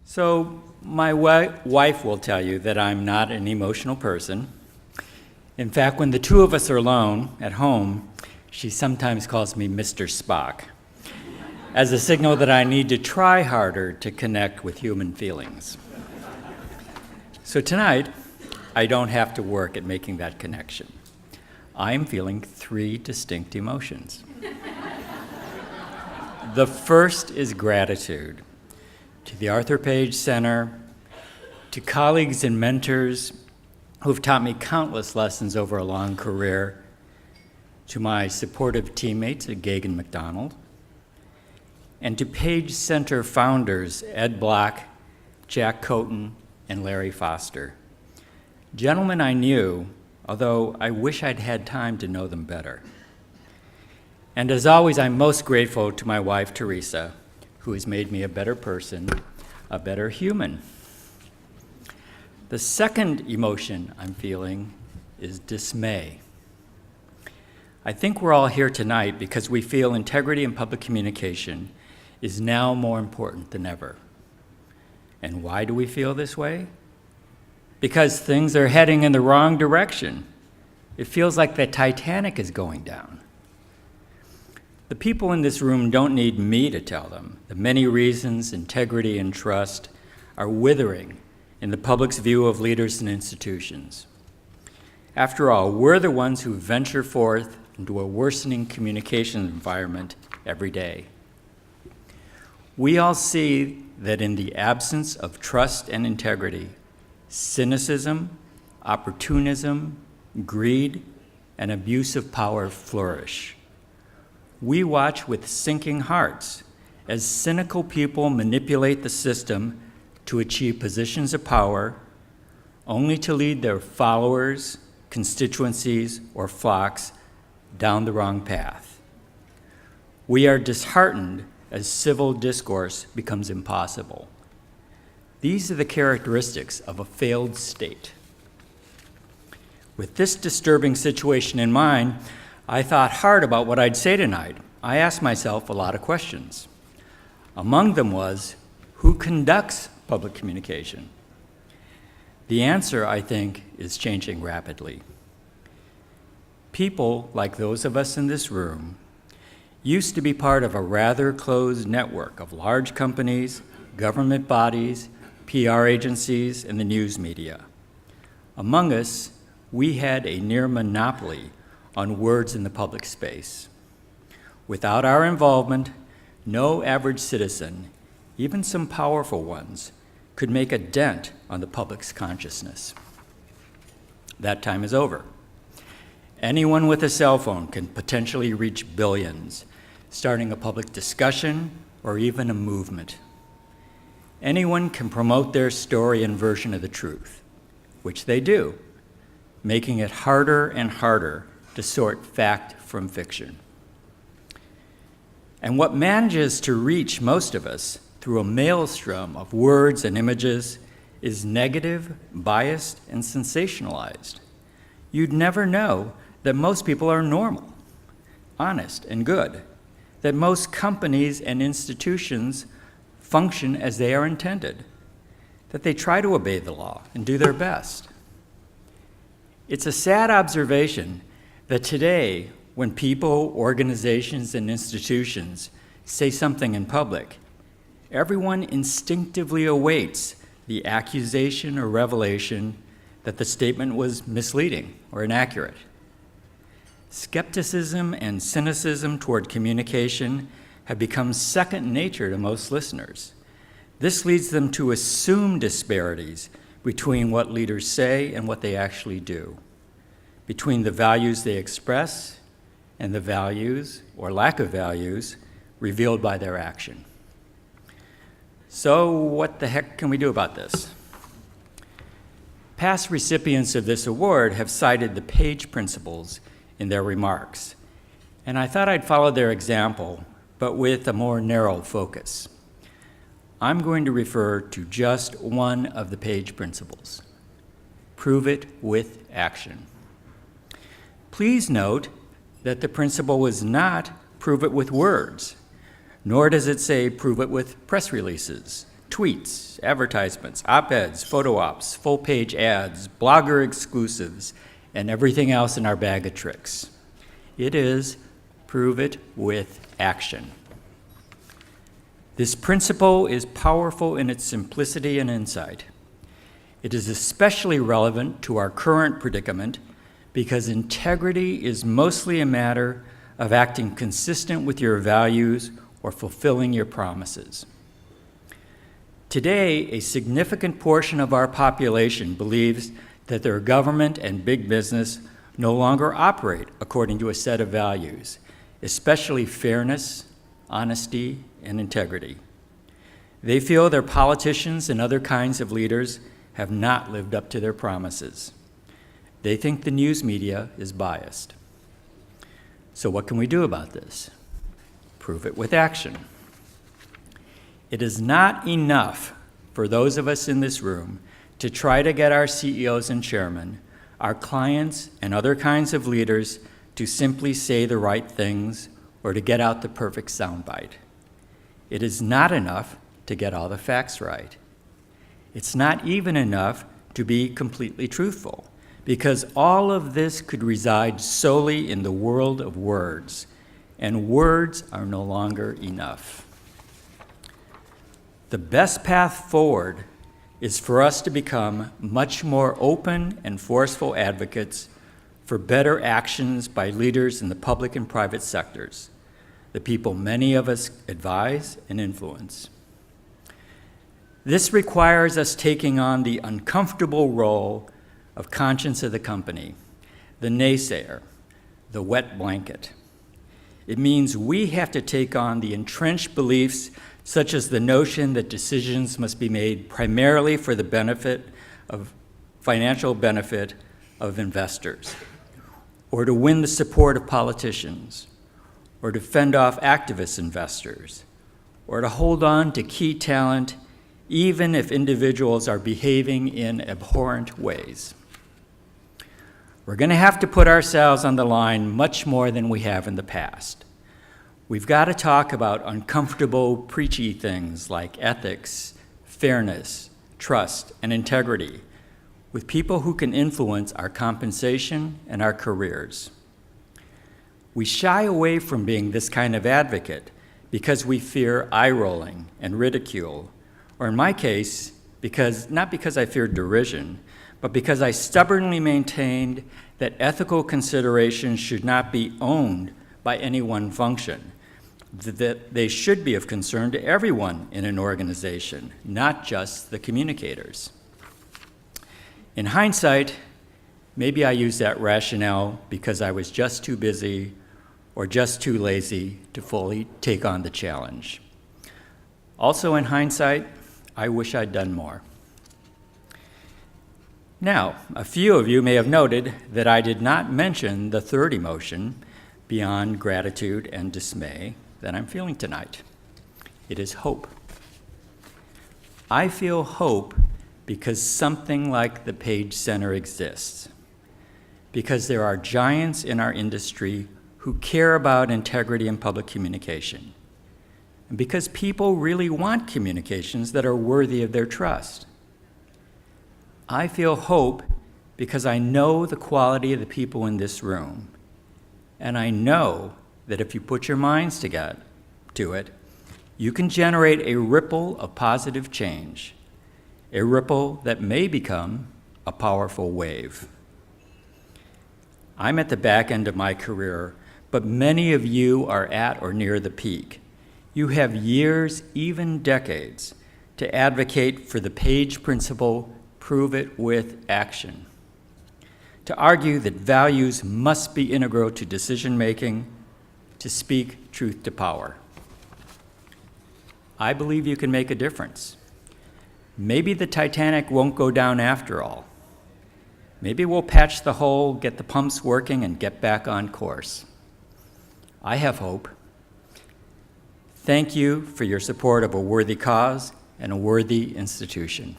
So my wife will tell you that I'm not an emotional person. In fact, when the two of us are alone at home, she sometimes calls me Mr. Spock, as a signal that I need to try harder to connect with human feelings. So tonight, I don't have to work at making that connection. I am feeling three distinct emotions. The first is gratitude to the Arthur Page Center, to colleagues and mentors who have taught me countless lessons over a long career, to my supportive teammates at Gagan McDonald, and to Page Center founders Ed Block, Jack Coton, and Larry Foster. Gentlemen I knew, although I wish I'd had time to know them better. And as always, I'm most grateful to my wife, Teresa, who has made me a better person, a better human. The second emotion I'm feeling is dismay. I think we're all here tonight because we feel integrity in public communication is now more important than ever. And why do we feel this way? Because things are heading in the wrong direction. It feels like the Titanic is going down. The people in this room don't need me to tell them the many reasons integrity and trust are withering in the public's view of leaders and institutions. After all, we're the ones who venture forth into a worsening communication environment every day. We all see that in the absence of trust and integrity, cynicism, opportunism, greed, and abuse of power flourish. We watch with sinking hearts as cynical people manipulate the system to achieve positions of power, only to lead their followers, constituencies, or flocks down the wrong path. We are disheartened as civil discourse becomes impossible. These are the characteristics of a failed state. With this disturbing situation in mind, I thought hard about what I'd say tonight. I asked myself a lot of questions. Among them was, who conducts public communication? The answer, I think, is changing rapidly. People like those of us in this room used to be part of a rather closed network of large companies, government bodies, PR agencies, and the news media. Among us, we had a near monopoly on words in the public space. Without our involvement, no average citizen, even some powerful ones, could make a dent on the public's consciousness. That time is over. Anyone with a cell phone can potentially reach billions, starting a public discussion or even a movement. Anyone can promote their story and version of the truth, which they do, making it harder and harder to sort fact from fiction. And what manages to reach most of us through a maelstrom of words and images is negative, biased, and sensationalized. You'd never know that most people are normal, honest, and good, that most companies and institutions function as they are intended, that they try to obey the law and do their best. It's a sad observation that today, when people, organizations, and institutions say something in public, everyone instinctively awaits the accusation or revelation that the statement was misleading or inaccurate. Skepticism and cynicism toward communication have become second nature to most listeners. This leads them to assume disparities between what leaders say and what they actually do, between the values they express and the values, or lack of values, revealed by their action. So what the heck can we do about this? Past recipients of this award have cited the Page principles in their remarks, and I thought I'd follow their example, but with a more narrow focus. I'm going to refer to just one of the Page principles: prove it with action. Please note that the principle was not prove it with words, nor does it say prove it with press releases, tweets, advertisements, op-eds, photo ops, full-page ads, blogger exclusives, and everything else in our bag of tricks. It is prove it with action. This principle is powerful in its simplicity and insight. It is especially relevant to our current predicament because integrity is mostly a matter of acting consistent with your values or fulfilling your promises. Today, a significant portion of our population believes that their government and big business no longer operate according to a set of values, especially fairness, honesty, and integrity. They feel their politicians and other kinds of leaders have not lived up to their promises. They think the news media is biased. So what can we do about this? Prove it with action. It is not enough for those of us in this room to try to get our CEOs and chairmen, our clients, and other kinds of leaders to simply say the right things or to get out the perfect soundbite. It is not enough to get all the facts right. It's not even enough to be completely truthful, because all of this could reside solely in the world of words, and words are no longer enough. The best path forward is for us to become much more open and forceful advocates for better actions by leaders in the public and private sectors, the people many of us advise and influence. This requires us taking on the uncomfortable role of conscience of the company, the naysayer, the wet blanket. It means we have to take on the entrenched beliefs such as the notion that decisions must be made primarily for the financial benefit of investors, or to win the support of politicians, or to fend off activist investors, or to hold on to key talent even if individuals are behaving in abhorrent ways. We're going to have to put ourselves on the line much more than we have in the past. We've got to talk about uncomfortable, preachy things like ethics, fairness, trust, and integrity with people who can influence our compensation and our careers. We shy away from being this kind of advocate because we fear eye-rolling and ridicule, or in my case, not because I fear derision, but because I stubbornly maintained that ethical considerations should not be owned by any one function, that they should be of concern to everyone in an organization, not just the communicators. In hindsight, maybe I used that rationale because I was just too busy or just too lazy to fully take on the challenge. Also in hindsight, I wish I'd done more. Now, a few of you may have noted that I did not mention the third emotion beyond gratitude and dismay that I'm feeling tonight. It is hope. I feel hope because something like the Page Center exists, because there are giants in our industry who care about integrity in public communication, and because people really want communications that are worthy of their trust. I feel hope because I know the quality of the people in this room, and I know that if you put your minds to it, you can generate a ripple of positive change, a ripple that may become a powerful wave. I'm at the back end of my career, but many of you are at or near the peak. You have years, even decades, to advocate for the Page principle, prove it with action, to argue that values must be integral to decision-making, to speak truth to power. I believe you can make a difference. Maybe the Titanic won't go down after all. Maybe we'll patch the hole, get the pumps working, and get back on course. I have hope. Thank you for your support of a worthy cause and a worthy institution.